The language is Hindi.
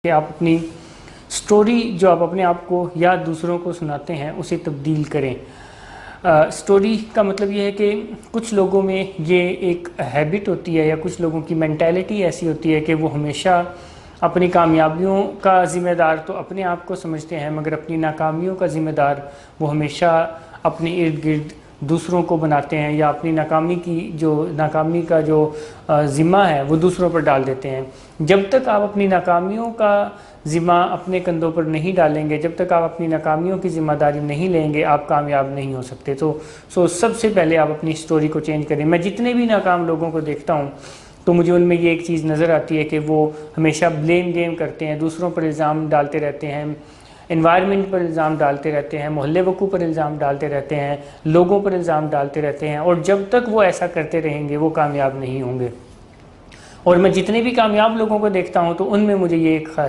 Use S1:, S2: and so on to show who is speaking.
S1: कि आप अपनी स्टोरी जो आप अपने आप को या दूसरों को सुनाते हैं उसे तब्दील करें। स्टोरी का मतलब ये है कि कुछ लोगों में ये एक हैबिट होती है या कुछ लोगों की मेंटालिटी ऐसी होती है कि वो हमेशा अपनी कामयाबियों का ज़िम्मेदार तो अपने आप को समझते हैं, मगर अपनी नाकामियों का ज़िम्मेदार वो हमेशा अपने इर्द गिर्द दूसरों को बनाते हैं, या अपनी नाकामी का जो ज़िम्मा है वो दूसरों पर डाल देते हैं। जब तक आप अपनी नाकामियों का ज़िम्मा अपने कंधों पर नहीं डालेंगे, जब तक आप अपनी नाकामियों की ज़िम्मेदारी नहीं लेंगे, आप कामयाब नहीं हो सकते। तो सबसे पहले आप अपनी स्टोरी को चेंज करें। मैं जितने भी नाकाम लोगों को देखता हूँ तो मुझे उनमें ये एक चीज़ नज़र आती है कि वो हमेशा ब्लेम गेम करते हैं, दूसरों पर इल्ज़ाम डालते रहते हैं, एनवायरनमेंट पर इल्ज़ाम डालते रहते हैं, मोहल्ले वकू पर इल्ज़ाम डालते रहते हैं, लोगों पर इल्ज़ाम डालते रहते हैं, और जब तक वो ऐसा करते रहेंगे वो कामयाब नहीं होंगे। और मैं जितने भी कामयाब लोगों को देखता हूँ तो उनमें मुझे ये एक खास